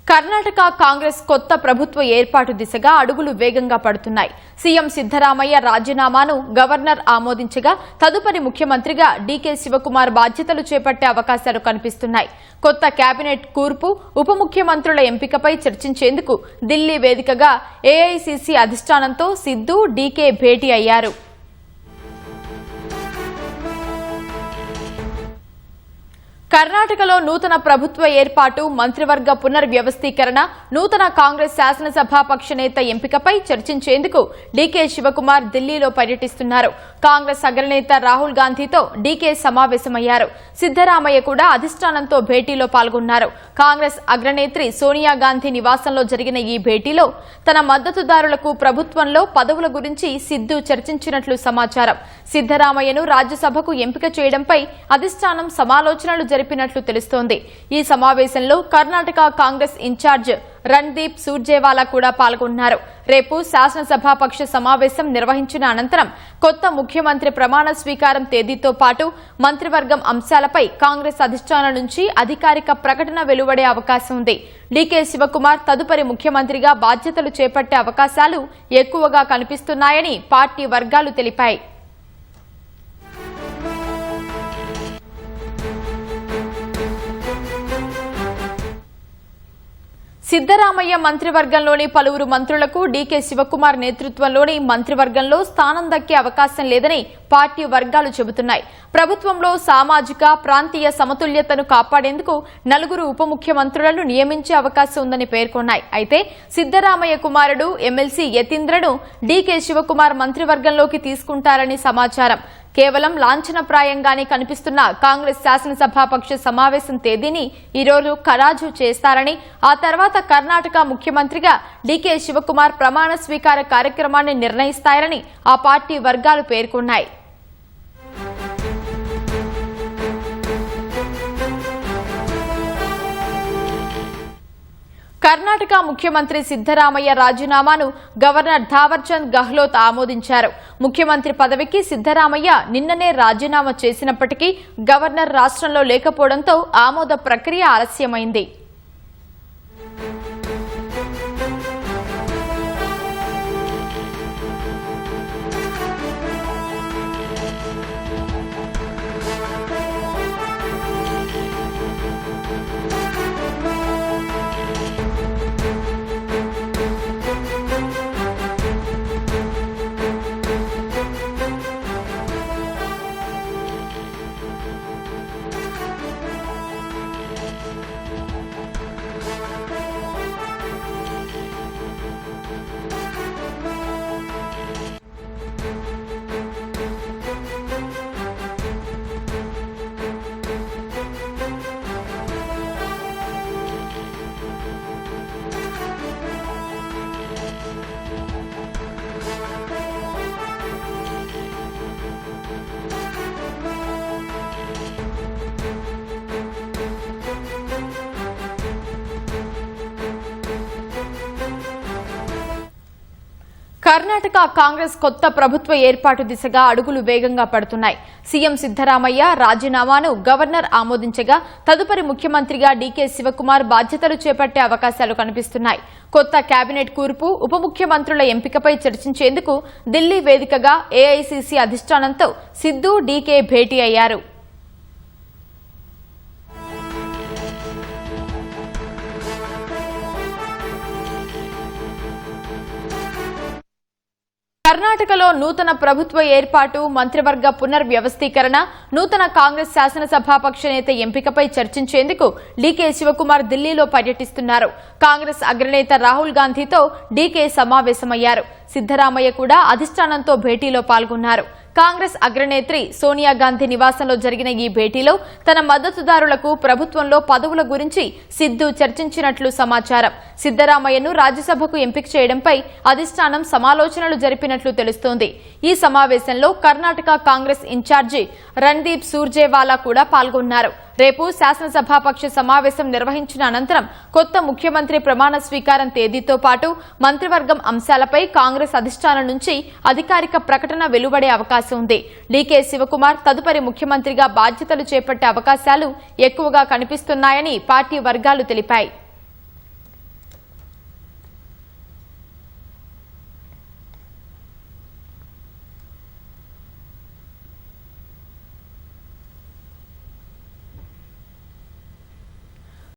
కర్ణాటక కాంగ్రెస్ కొత్త ప్రభుత్వ ఏర్పాటు దిశగా అడుగులు వేగంగా పడుతున్నాయి. సీఎం సిద్దరామయ్య రాజీనామాను గవర్నర్ ఆమోదించగా తదుపరి ముఖ్యమంత్రిగా డీకే శివకుమార్ బాధ్యతలు చేపట్టే అవకాశాలు కనిపిస్తున్నాయి. కొత్త కేబినెట్ కూర్పు, ఉప ముఖ్యమంత్రుల ఎంపికపై చర్చించేందుకు ఢిల్లీ వేదికగా ఏఐసీసీ అధిష్టానంతో సిద్దు, డీకే భేటీ అయ్యారు. కర్ణాటకలో నూతన ప్రభుత్వ ఏర్పాటు, మంత్రివర్గ పునర్వ్యవస్థీకరణ, నూతన కాంగ్రెస్ శాసనసభాపక్ష నేత ఎంపికపై చర్చించేందుకు డీకే శివకుమార్ ఢిల్లీలో పర్యటిస్తున్నారు. కాంగ్రెస్ అగ్రనేత రాహుల్ గాంధీతో డీకే సమావేశమయ్యారు. సిద్దరామయ్య కూడా అధిష్టానంతో భేటీలో పాల్గొన్నారు. కాంగ్రెస్ అగ్రనేత్రి సోనియా గాంధీ నివాసంలో జరిగిన ఈ భేటీలో తన మద్దతుదారులకు ప్రభుత్వంలో పదవుల గురించి సిద్దు చర్చించినట్లు సమాచారం. సిద్దరామయ్యను రాజ్యసభకు ఎంపిక చేయడంపై అధిష్టానం సమాలోచనలు జరిపినట్లు తెలుస్తోంది. ఈ సమావేశంలో కర్ణాటక కాంగ్రెస్ ఇన్ఛార్జ్ రణ్దీప్ సూర్జేవాలా కూడా పాల్గొన్నారు. రేపు శాసనసభాపక్ష సమావేశం నిర్వహించిన అనంతరం కొత్త ముఖ్యమంత్రి ప్రమాణ స్వీకారం తేదీతో పాటు మంత్రివర్గం అంశాలపై కాంగ్రెస్ అధిష్టానం నుంచి అధికారిక ప్రకటన వెలువడే అవకాశం ఉంది. డీకే శివకుమార్ తదుపరి ముఖ్యమంత్రిగా బాధ్యతలు చేపట్టే అవకాశాలు ఎక్కువగా కనిపిస్తున్నాయని పార్టీ వర్గాలు తెలిపాయి. సిద్దరామయ్య మంత్రివర్గంలోని పలువురు మంత్రులకు డీకే శివకుమార్ నేతృత్వంలోని మంత్రివర్గంలో స్థానం దక్కే అవకాశం లేదని పార్టీ వర్గాలు చెబుతున్నాయి. ప్రభుత్వంలో సామాజిక, ప్రాంతీయ సమతుల్యతను కాపాడేందుకు 4 ఉప ముఖ్యమంత్రులను నియమించే అవకాశం ఉందని పేర్కొన్నాయి. అయితే సిద్దరామయ్య కుమారుడు ఎమ్మెల్సీ యతీంద్రను డీకే శివకుమార్ మంత్రివర్గంలోకి తీసుకుంటారని సమాచారం. కేవలం లాంఛనప్రాయంగానే కనిపిస్తున్న కాంగ్రెస్ శాసనసభాపక్ష సమావేశం తేదీని ఈరోజు ఖరారు చేస్తారని, ఆ తర్వాత కర్ణాటక ముఖ్యమంత్రిగా డీకే శివకుమార్ ప్రమాణ స్వీకార కార్యక్రమాన్ని నిర్ణయిస్తారని ఆ పార్టీ వర్గాలు పేర్కొన్నాయి. కర్ణాటక ముఖ్యమంత్రి సిద్దరామయ్య రాజీనామాను గవర్నర్ థావర్చంద్ గెహ్లోట్ ఆమోదించారు. ముఖ్యమంత్రి పదవికి సిద్దరామయ్య నిన్ననే రాజీనామా చేసినప్పటికీ గవర్నర్ రాష్ట్రంలో లేకపోవడంతో ఆమోద ప్రక్రియ ఆలస్యమైంది. కర్ణాటక కాంగ్రెస్ కొత్త ప్రభుత్వ ఏర్పాటు దిశగా అడుగులు వేగంగా పడుతున్నాయి. సీఎం సిద్దరామయ్య రాజీనామాను గవర్నర్ ఆమోదించగా తదుపరి ముఖ్యమంత్రిగా డీకే శివకుమార్ బాధ్యతలు చేపట్టే అవకాశాలు కనిపిస్తున్నాయి. కొత్త కేబినెట్ కూర్పు, ఉప ముఖ్యమంత్రుల ఎంపికపై చర్చించేందుకు ఢిల్లీ వేదికగా ఏఐసీసీ అధిష్టానంతో సిద్దు, డీకే భేటీ అయ్యారు. కర్ణాటకలో నూతన ప్రభుత్వ ఏర్పాటు, మంత్రివర్గ పునర్వ్యవస్థీకరణ, నూతన కాంగ్రెస్ శాసనసభాపక్ష నేత ఎంపికపై చర్చించేందుకు డీకే శివకుమార్ ఢిల్లీలో పర్యటిస్తున్నారు. కాంగ్రెస్ అగ్రనేత రాహుల్ గాంధీతో డీకే సమావేశమయ్యారు. సిద్దరామయ్య కూడా అధిష్టానంతో భేటీలో పాల్గొన్నారు. కాంగ్రెస్ అగ్రనేత్రి సోనియా గాంధీ నివాసంలో జరిగిన ఈ భేటీలో తన మద్దతుదారులకు ప్రభుత్వంలో పదవుల గురించి సిద్దు చర్చించినట్లు సమాచారం. సిద్దరామయ్యను రాజ్యసభకు ఎంపిక చేయడంపై అధిష్టానం సమాలోచనలు జరిపినట్లు తెలుస్తోంది. ఈ సమావేశంలో కర్ణాటక కాంగ్రెస్ ఇన్ఛార్జి రణ్దీప్ సూర్జేవాలా కూడా పాల్గొన్నారు. రేపు శాసనసభాపక్ష సమావేశం నిర్వహించిన అనంతరం కొత్త ముఖ్యమంత్రి ప్రమాణ స్వీకారం తేదీతో పాటు మంత్రివర్గం అంశాలపై కాంగ్రెస్ అధిష్టానం నుంచి అధికారిక ప్రకటన వెలువడే అవకాశం ఉంది. డీకే శివకుమార్ తదుపరి ముఖ్యమంత్రిగా బాధ్యతలు చేపట్టే అవకాశాలు ఎక్కువగా కనిపిస్తున్నాయని పార్టీ వర్గాలు తెలిపాయి.